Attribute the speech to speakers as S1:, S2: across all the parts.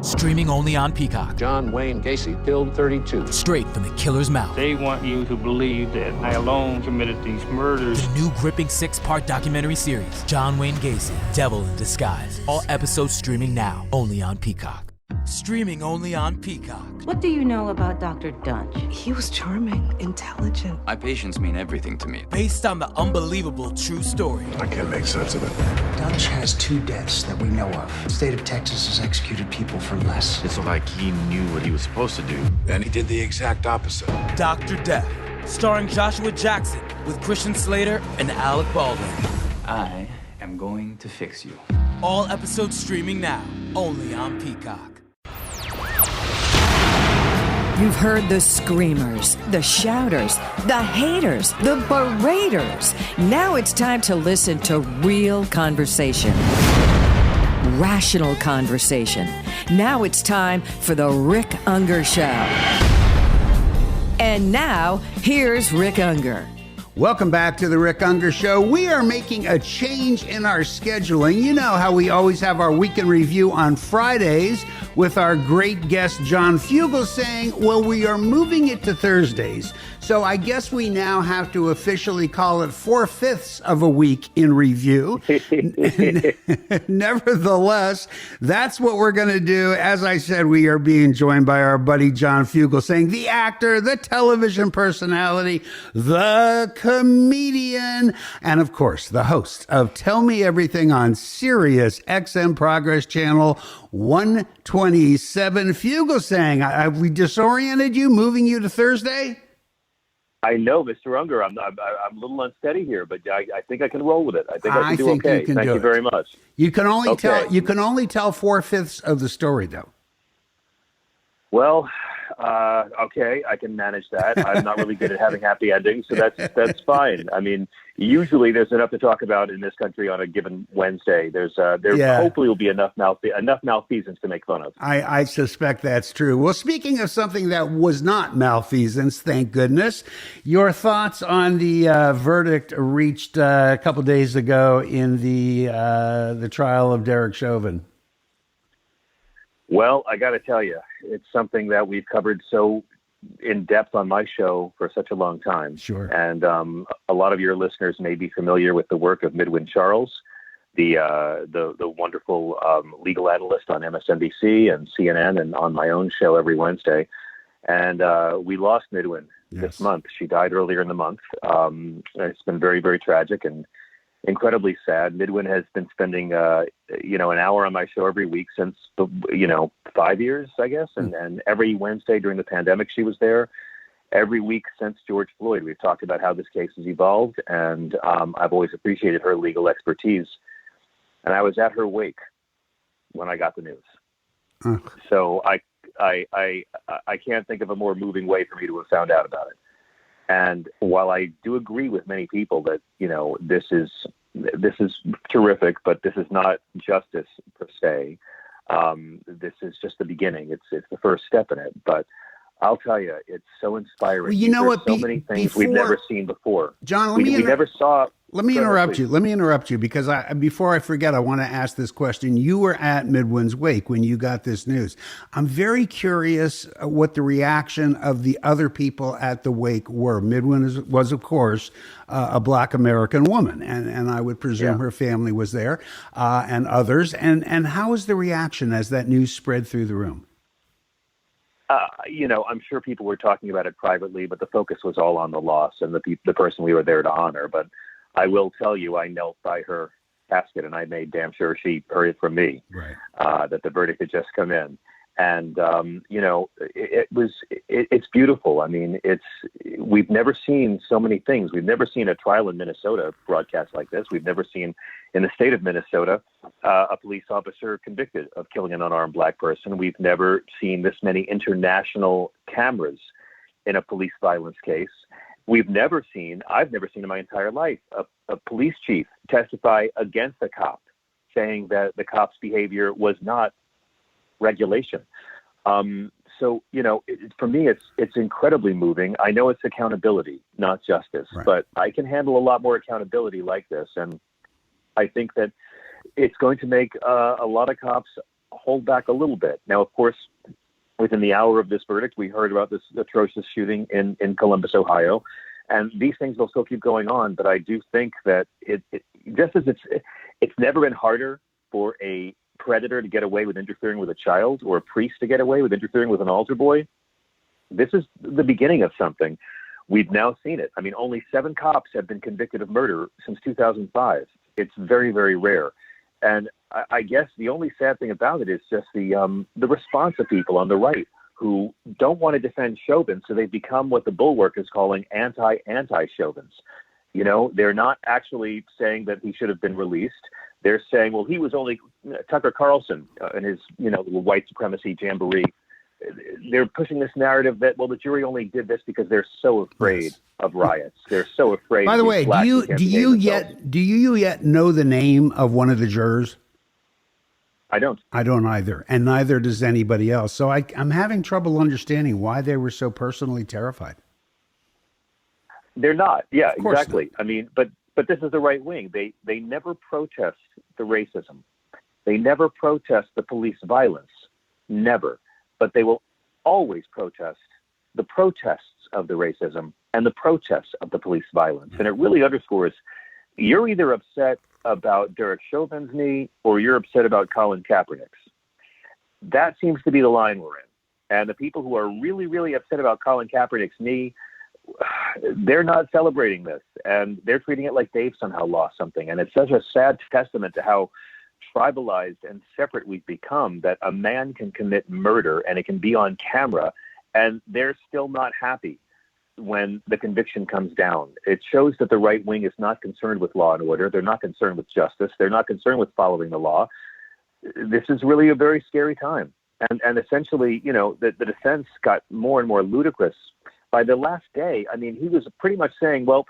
S1: Streaming only on Peacock.
S2: John Wayne Gacy killed 32.
S1: Straight from the killer's mouth.
S3: They want you to believe that I alone committed these murders.
S1: The new gripping 6-part documentary series, John Wayne Gacy, Devil in Disguise. All episodes streaming now, only on Peacock. Streaming only on Peacock.
S4: What do you know about Dr. Dunch?
S5: He was charming, intelligent.
S6: My patients mean everything to me.
S1: Based on the unbelievable true story.
S7: I can't make sense of it.
S8: Dunch has 2 deaths that we know of. The state of Texas has executed people for less.
S7: It's like he knew what he was supposed to do, and he did the exact opposite.
S1: Dr. Death, starring Joshua Jackson with Christian Slater and Alec Baldwin.
S6: I am going to fix you.
S1: All episodes streaming now, only on Peacock.
S9: You've heard the screamers, the shouters, the haters, the beraters. Now it's time to listen to real conversation. Rational conversation. Now it's time for the Rick Unger Show. And now, here's Rick Unger.
S10: Welcome back to the Rick Unger Show. We are making a change in our scheduling. You know how we always have our weekend review on Fridays with our great guest, John Fugelsang. Well, we are moving it to Thursdays. So I guess we now have to officially call it 4/5 of a week in review. Nevertheless, that's what we're going to do. As I said, we are being joined by our buddy John Fugelsang, the actor, the television personality, the comedian, and of course, the host of Tell Me Everything on Sirius XM Progress Channel 127. Fugelsang, have we disoriented you, moving you to Thursday?
S11: I know, Mr. Unger. I'm a little unsteady here, but I think I can roll with it. I think I can do okay. Thank you very much.
S10: You can only tell 4/5 of the story, though.
S11: Well, okay, I can manage that. I'm not really good at having happy endings, so that's fine. I mean, usually there's enough to talk about in this country on a given Wednesday. There hopefully will be enough malfeasance to make fun of.
S10: I suspect that's true. Well, speaking of something that was not malfeasance, thank goodness, your thoughts on the verdict reached a couple days ago in the trial of Derek Chauvin?
S11: Well, I got to tell you, it's something that we've covered so in depth on my show for such a long time.
S10: Sure.
S11: And a lot of your listeners may be familiar with the work of Midwin Charles, the wonderful legal analyst on MSNBC and CNN and on my own show every Wednesday. And we lost Midwin this month. She died earlier in the month. It's been very, very tragic and incredibly sad. Midwin has been spending, an hour on my show every week since, 5 years, I guess. And every Wednesday during the pandemic, she was there. Every week since George Floyd, we've talked about how this case has evolved. And I've always appreciated her legal expertise. And I was at her wake when I got the news. So I can't think of a more moving way for me to have found out about it. And while I do agree with many people that, this is terrific, but this is not justice per se. This is just the beginning. It's the first step in it. But I'll tell you, it's so inspiring.
S10: Well, you know what?
S11: So many things we've never seen before.
S10: John,
S11: we never saw.
S10: Let me interrupt you. Let me interrupt you because before I forget, I want to ask this question. You were at Midwin's wake when you got this news. I'm very curious what the reaction of the other people at the wake were. Midwin was, of course, a Black American woman, and I would presume her family was there, and others. And how was the reaction as that news spread through the room?
S11: I'm sure people were talking about it privately, but the focus was all on the loss and the person we were there to honor. But I will tell you, I knelt by her casket and I made damn sure she heard it from me, that the verdict had just come in. And, it's beautiful. I mean, we've never seen so many things. We've never seen a trial in Minnesota broadcast like this. We've never seen in the state of Minnesota, a police officer convicted of killing an unarmed Black person. We've never seen this many international cameras in a police violence case. I've never seen in my entire life, a police chief testify against a cop saying that the cop's behavior was not regulation. So, for me, it's incredibly moving. I know it's accountability, not justice, but I can handle a lot more accountability like this. And I think that it's going to make a lot of cops hold back a little bit. Now, of course, within the hour of this verdict, we heard about this atrocious shooting in Columbus, Ohio. And these things will still keep going on. But I do think that it just as it's never been harder for a predator to get away with interfering with a child, or a priest to get away with interfering with an altar boy. This is the beginning of something. We've now seen it. I mean, only 7 cops have been convicted of murder since 2005. It's very, very rare. And I guess the only sad thing about it is just the response of people on the right who don't want to defend Chauvin, so they've become what the Bulwark is calling anti-Chauvins. You know, they're not actually saying that he should have been released. They're saying, well, he was only Tucker Carlson and his, little white supremacy jamboree. They're pushing this narrative that, well, the jury only did this because they're so afraid of riots. They're so afraid.
S10: By the way, do you yet know the name of one of the jurors?
S11: I don't.
S10: I don't either, and neither does anybody else. So I'm having trouble understanding why they were so personally terrified.
S11: They're not. Yeah, exactly. Not. I mean, but this is the right wing. They never protest the racism. They never protest the police violence. Never. But they will always protest the protests of the racism and the protests of the police violence. And it really underscores you're either upset about Derek Chauvin's knee or you're upset about Colin Kaepernick's. That seems to be the line we're in. And the people who are really, really upset about Colin Kaepernick's knee, they're not celebrating this. And they're treating it like they've somehow lost something. And it's such a sad testament to how tribalized and separate we've become that a man can commit murder and it can be on camera and they're still not happy when the conviction comes down. It shows that the right wing is not concerned with law and order. They're not concerned with justice. They're not concerned with following the law. This is really a very scary time. And essentially, the defense got more and more ludicrous. By the last day, I mean, he was pretty much saying, well,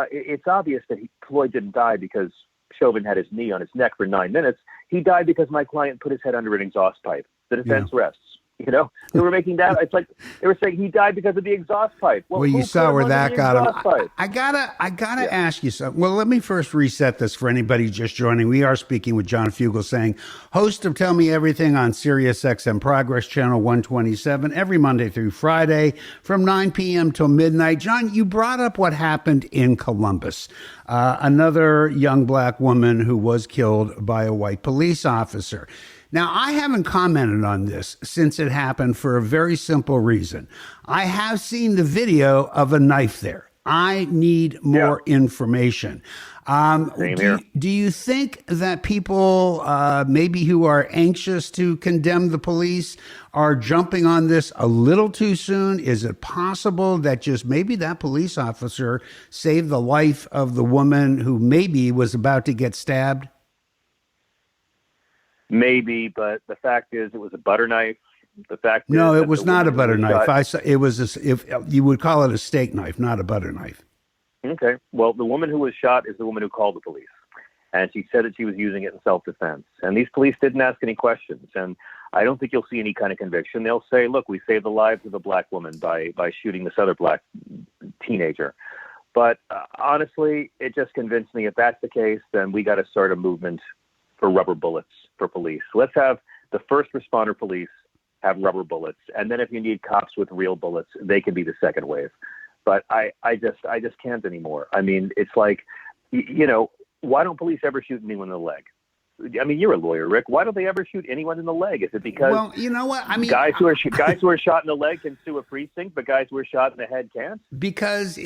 S11: it's obvious that Floyd didn't die because Chauvin had his knee on his neck for 9 minutes. He died because my client put his head under an exhaust pipe. The defense rests. They were making that. It's like they were saying he died because of the exhaust pipe.
S10: Well, you saw where that got him. I gotta ask you something. Well, let me first reset this for anybody just joining. We are speaking with John Fugelsang, host of Tell Me Everything on Sirius XM Progress Channel 127 every Monday through Friday from 9 p.m. till midnight. John, you brought up what happened in Columbus. Another young black woman who was killed by a white police officer. Now, I haven't commented on this since it happened for a very simple reason. I have seen the video of a knife there. I need more information. Do you think that people maybe who are anxious to condemn the police are jumping on this a little too soon? Is it possible that just maybe that police officer saved the life of the woman who maybe was about to get stabbed?
S11: Maybe, but the fact is it was a butter knife. The fact
S10: no,
S11: is
S10: it was not a butter knife. It was if you would call it a steak knife, not a butter knife.
S11: Okay. Well, the woman who was shot is the woman who called the police, and she said that she was using it in self-defense. And these police didn't ask any questions, and I don't think you'll see any kind of conviction. They'll say, "Look, we saved the lives of a black woman by shooting this other black teenager." But honestly, it just convinced me if that's the case, then we got to start a movement for rubber bullets for police. Let's have the first responder police have rubber bullets. And then if you need cops with real bullets, they can be the second wave. But I just can't anymore. I mean, it's like, why don't police ever shoot anyone in the leg? I mean, you're a lawyer, Rick. Why don't they ever shoot anyone in the leg? Is it because
S10: well, you know what? I mean,
S11: guys who are shot in the leg can sue a precinct, but guys who are shot in the head can't?
S10: Because,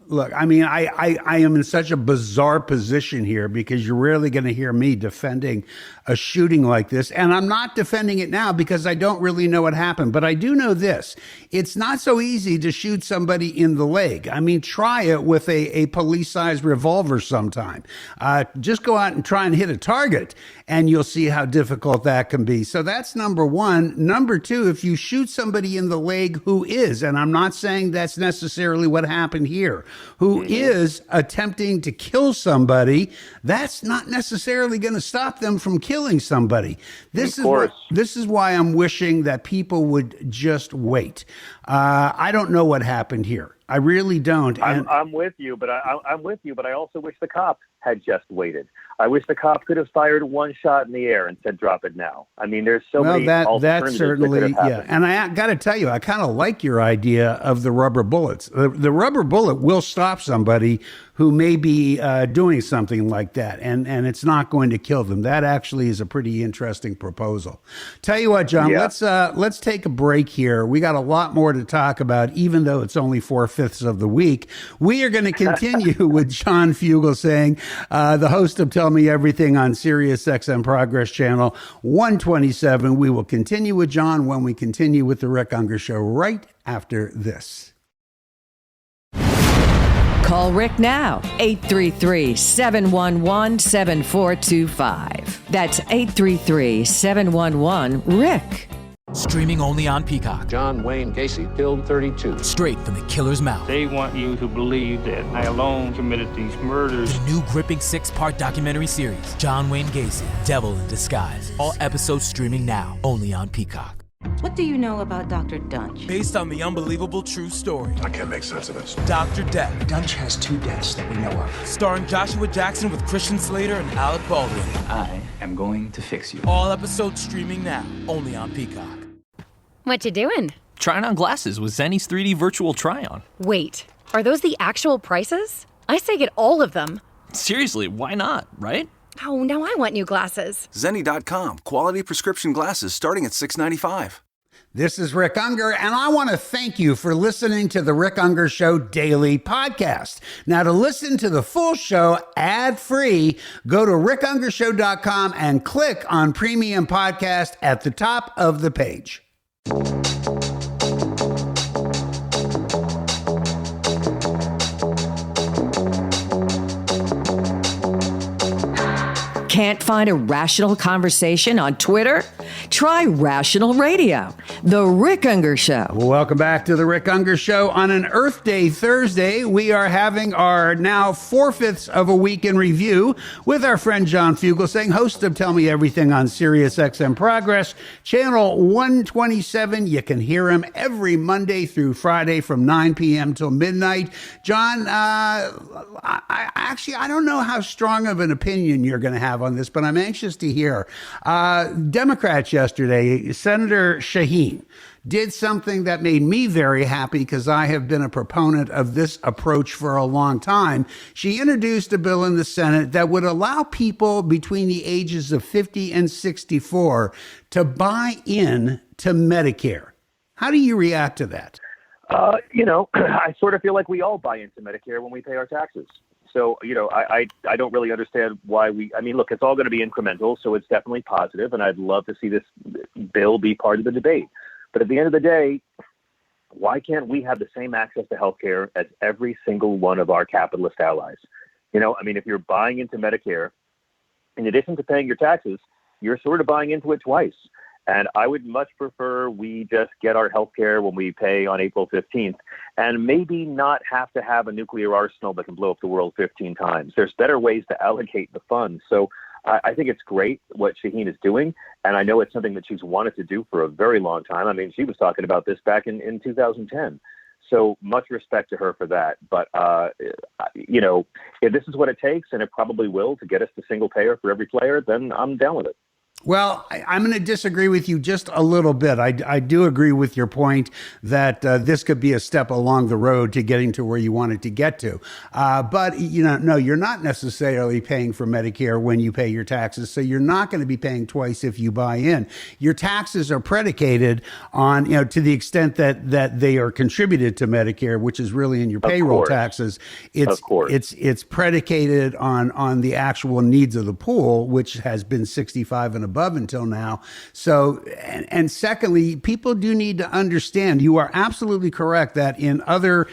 S10: look, I mean, I am in such a bizarre position here because you're rarely going to hear me defending a shooting like this. And I'm not defending it now because I don't really know what happened. But I do know this. It's not so easy to shoot somebody in the leg. I mean, try it with a police-sized revolver sometime. Just go out and try and hit a target and you'll see how difficult that can be. So that's number one. Number two, if you shoot somebody in the leg who is, and I'm not saying that's necessarily what happened here, who is attempting to kill somebody, that's not necessarily going to stop them from killing somebody. This is why I'm wishing that people would just wait. I don't know what happened here. I really don't. And
S11: I'm with you, but I'm with you. But I also wish the cop had just waited. I wish the cop could have fired one shot in the air and said, "Drop it now." I mean, there's so many alternatives
S10: that certainly,
S11: that could have happened.
S10: And I got to tell you, I kind of like your idea of the rubber bullets. The rubber bullet will stop somebody who may be doing something like that, and it's not going to kill them. That actually is a pretty interesting proposal. Tell you what, John, let's take a break here. We got a lot more to talk about, even though it's only 4/5 of the week. We are going to continue with John Fugelsang, the host of Tell Me Everything on Sirius XM Progress Channel 127. We will continue with John when we continue with the Rick Unger Show right after this.
S9: Call Rick now, 833-711-7425. That's 833-711-RICK.
S1: Streaming only on Peacock.
S2: John Wayne Gacy killed 32.
S1: Straight from the killer's mouth.
S3: They want you to believe that I alone committed these murders.
S1: The new gripping 6-part documentary series, John Wayne Gacy, Devil in Disguise. All episodes streaming now, only on Peacock.
S4: What do you know about Dr. Dunch?
S1: Based on the unbelievable true story.
S7: I can't make sense of this.
S1: Dr. Death.
S8: Dunch has 2 deaths that we know of.
S1: Starring Joshua Jackson with Christian Slater and Alec Baldwin.
S6: I am going to fix you.
S1: All episodes streaming now, only on Peacock.
S12: What you doing?
S13: Trying on glasses with Zenny's 3D virtual try-on.
S12: Wait, are those the actual prices? I say get all of them.
S13: Seriously, why not, right?
S12: Oh, now I want new glasses.
S14: Zenny.com. Quality prescription glasses starting at $6.95.
S10: This is Rick Unger, and I want to thank you for listening to the Rick Unger Show Daily Podcast. Now, to listen to the full show ad-free, go to rickungershow.com and click on Premium Podcast at the top of the page.
S9: Can't find a rational conversation on Twitter? Try Rational Radio, The Rick Unger Show.
S10: Welcome back to The Rick Unger Show. On an Earth Day Thursday, we are having our now 4/5 of a week in review with our friend John Fugelsang, host of Tell Me Everything on Sirius XM Progress, channel 127. You can hear him every Monday through Friday from 9 p.m. till midnight. John, I don't know how strong of an opinion you're going to have on this, but I'm anxious to hear. Democrats yesterday, Senator Shaheen did something that made me very happy because I have been a proponent of this approach for a long time. She introduced a bill in the Senate that would allow people between the ages of 50 and 64 to buy in to Medicare. How do you react to that?
S11: I sort of feel like we all buy into Medicare when we pay our taxes. So, I don't really understand why look, it's all going to be incremental, so it's definitely positive, and I'd love to see this bill be part of the debate. But at the end of the day, why can't we have the same access to healthcare as every single one of our capitalist allies? If you're buying into Medicare, in addition to paying your taxes, you're sort of buying into it twice. And I would much prefer we just get our health care when we pay on April 15th and maybe not have to have a nuclear arsenal that can blow up the world 15 times. There's better ways to allocate the funds. So I think it's great what Shaheen is doing. And I know it's something that she's wanted to do for a very long time. She was talking about this back in 2010. So much respect to her for that. But, if this is what it takes, and it probably will, to get us to single payer for every player, then I'm down with it.
S10: Well, I'm going to disagree with you just a little bit. I do agree with your point that this could be a step along the road to getting to where you want it to get to. But, no, you're not necessarily paying for Medicare when you pay your taxes. So you're not going to be paying twice if you buy in. Your taxes are predicated on, to the extent that they are contributed to Medicare, which is really in your payroll taxes. It's predicated on the actual needs of the pool, which has been 65 and above until now. So, and secondly, people do need to understand, you are absolutely correct that in other,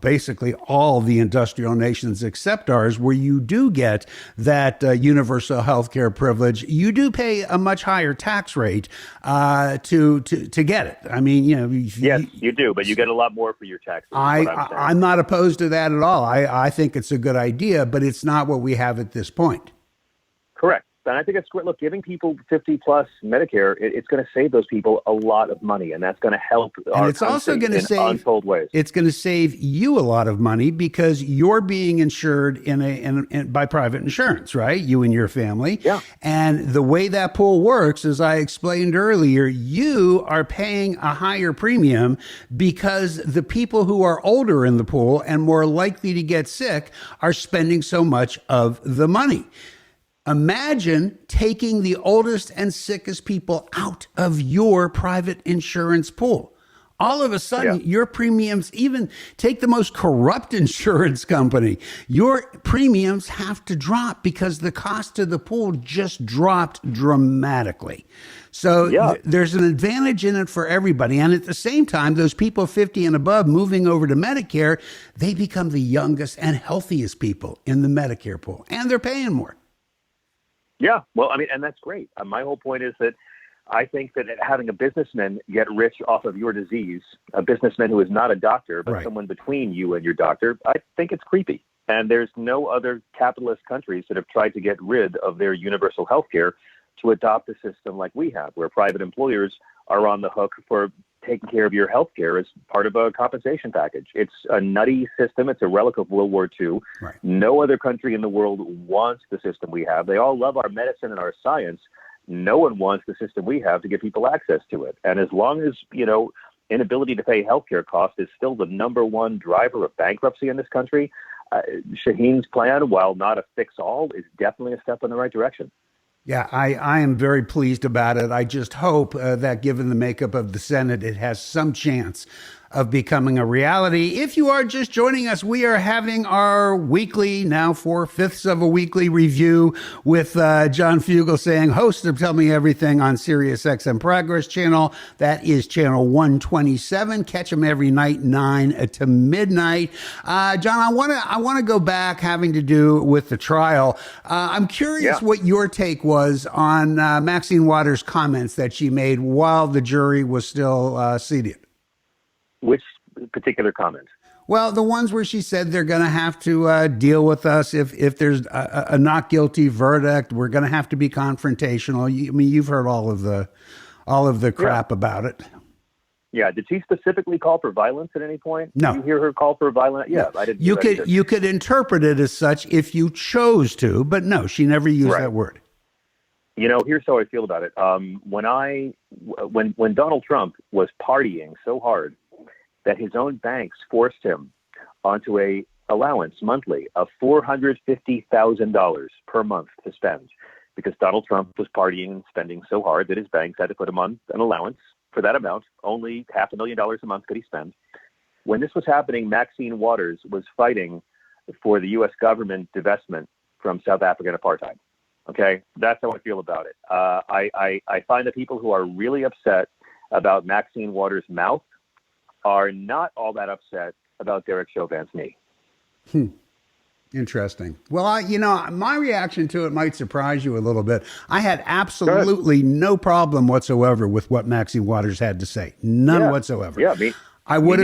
S10: basically all the industrial nations except ours, where you do get that universal health care privilege, you do pay a much higher tax rate to get it.
S11: Yes, you do, but you get a lot more for your taxes.
S10: I'm not opposed to that at all. I think it's a good idea, but it's not what we have at this point.
S11: Correct. And I think it's great. Look, giving people 50 plus Medicare, it's going to save those people a lot of money, and that's going to help our
S10: it's also going to
S11: in
S10: save
S11: untold ways.
S10: It's going to save you a lot of money because you're being insured by private insurance, right? You and your family.
S11: Yeah.
S10: And the way that pool works, as I explained earlier, you are paying a higher premium because the people who are older in the pool and more likely to get sick are spending so much of the money. Imagine taking the oldest and sickest people out of your private insurance pool. All of a sudden, your premiums, even take the most corrupt insurance company, your premiums have to drop because the cost of the pool just dropped dramatically. So there's an advantage in it for everybody. And at the same time, those people 50 and above moving over to Medicare, they become the youngest and healthiest people in the Medicare pool, and they're paying more.
S11: Yeah, well, I mean, and that's great. My whole point is that I think that having a businessman get rich off of your disease, a businessman who is not a doctor, but someone between you and your doctor, I think it's creepy. And there's no other capitalist countries that have tried to get rid of their universal health care to adopt a system like we have, where private employers are on the hook for taking care of your health care as part of a compensation package. It's a nutty system. It's a relic of World War II.
S10: Right.
S11: No other country in the world wants the system we have. They all love our medicine and our science. No one wants the system we have to give people access to it. And as long as, inability to pay healthcare costs is still the number one driver of bankruptcy in this country, Shaheen's plan, while not a fix-all, is definitely a step in the right direction.
S10: Yeah, I am very pleased about it. I just hope that given the makeup of the Senate, it has some chance of becoming a reality. If you are just joining us, we are having our weekly, now 4/5 of a weekly review with John Fugelsang, host of Tell Me Everything on Sirius XM Progress Channel. That is channel 127. Catch him every night, 9 to midnight. John, I want to go back having to do with the trial. I'm curious what your take was on Maxine Waters' comments that she made while the jury was still seated.
S11: Which particular comment?
S10: Well, the ones where she said they're going to have to deal with us if there's a not guilty verdict. We're going to have to be confrontational. You've heard all of the crap about it.
S11: Yeah. Did she specifically call for violence at any point?
S10: No.
S11: Did you hear her call for violence? Yeah, I didn't.
S10: You could interpret it as such if you chose to, but no, she never used that word.
S11: Here's how I feel about it. When Donald Trump was partying so hard that his own banks forced him onto a allowance monthly of $450,000 per month to spend, because Donald Trump was partying and spending so hard that his banks had to put him on an allowance for that amount. Only $500,000 a month could he spend. When this was happening, Maxine Waters was fighting for the U.S. government divestment from South African apartheid. Okay, that's how I feel about it. I find that people who are really upset about Maxine Waters' mouth are not all that upset about Derek Chauvin's knee.
S10: Interesting. Well, my reaction to it might surprise you a little bit. I had absolutely no problem whatsoever with what Maxine Waters had to say. None whatsoever.
S11: Yeah, me.
S10: I would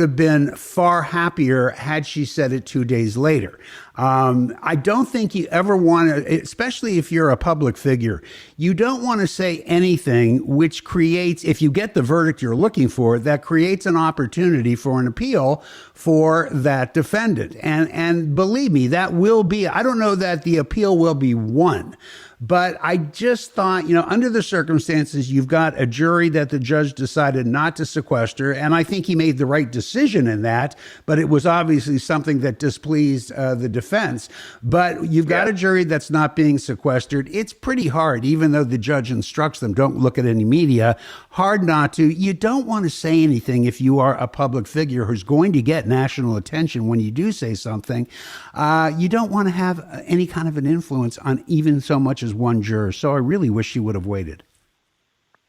S10: have been far happier had she said it 2 days later. I don't think you ever want to, especially if you're a public figure, you don't want to say anything which creates, if you get the verdict you're looking for, that creates an opportunity for an appeal for that defendant. And believe me, that will be, I don't know that the appeal will be won. But I just thought, under the circumstances, you've got a jury that the judge decided not to sequester. And I think he made the right decision in that. But it was obviously something that displeased the defense. But you've got a jury that's not being sequestered. It's pretty hard, even though the judge instructs them, don't look at any media, hard not to. You don't want to say anything if you are a public figure who's going to get national attention when you do say something. You don't want to have any kind of an influence on even so much as one juror. So I really wish she would have waited.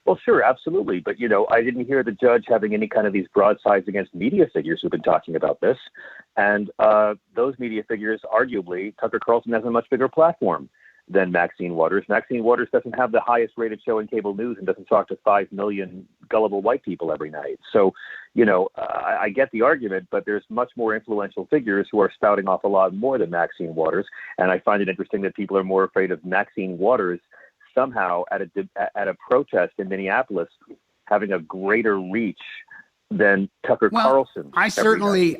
S11: Well, sure, absolutely. But, I didn't hear the judge having any kind of these broadsides against media figures who've been talking about this. And those media figures, arguably, Tucker Carlson has a much bigger platform than Maxine Waters. Maxine Waters doesn't have the highest rated show in cable news and doesn't talk to 5 million gullible white people every night. So, I get the argument, but there's much more influential figures who are spouting off a lot more than Maxine Waters. And I find it interesting that people are more afraid of Maxine Waters somehow at a protest in Minneapolis having a greater reach than Tucker Carlson.
S10: I certainly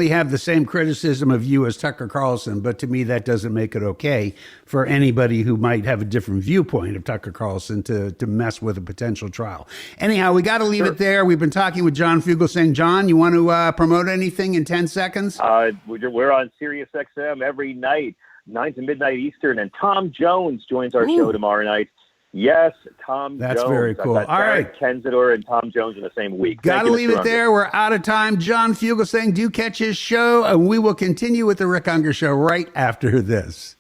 S10: have the same criticism of you as Tucker Carlson, but to me that doesn't make it okay for anybody who might have a different viewpoint of Tucker Carlson to mess with a potential trial. Anyhow, we got to leave it there. We've been talking with John Fugelsang. John, you want to promote anything in 10 seconds?
S11: We're on Sirius XM every night, 9 to midnight Eastern, and Tom Jones joins our show tomorrow night. Yes, Tom Jones.
S10: That's very cool. All right.
S11: Kensidor and Tom Jones in the same week.
S10: Got to leave it there. We're out of time. John Fugelsang, do catch his show, and we will continue with the Rick Unger Show right after this.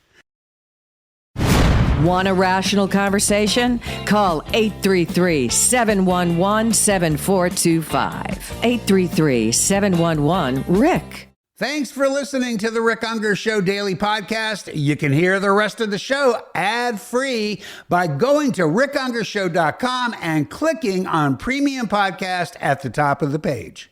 S9: Want a rational conversation? Call 833-711-7425. 833-711-RICK.
S10: Thanks for listening to the Rick Unger Show Daily Podcast. You can hear the rest of the show ad-free by going to rickungershow.com and clicking on Premium Podcast at the top of the page.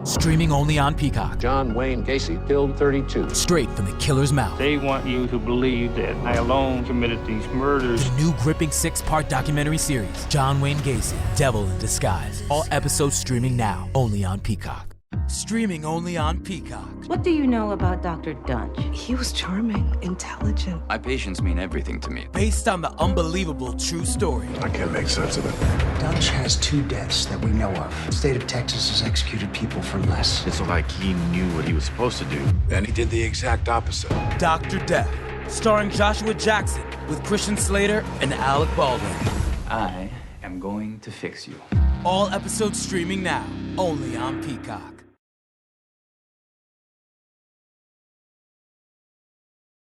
S1: Streaming only on Peacock.
S2: John Wayne Gacy killed 32.
S1: Straight from the killer's mouth.
S3: They want you to believe that I alone committed these murders.
S1: The new gripping 6-part documentary series, John Wayne Gacy, Devil in Disguise. All episodes streaming now, only on Peacock. Streaming only on Peacock.
S4: What do you know about Dr. Dunch?
S5: He was charming, intelligent.
S6: My patients mean everything to me.
S1: Based on the unbelievable true story.
S7: I can't make sense of it.
S8: Dunch has 2 deaths that we know of. The state of Texas has executed people for less.
S7: It's like he knew what he was supposed to do, and he did the exact opposite.
S1: Dr. Death, starring Joshua Jackson with Christian Slater and Alec Baldwin.
S6: I am going to fix you.
S1: All episodes streaming now, only on Peacock.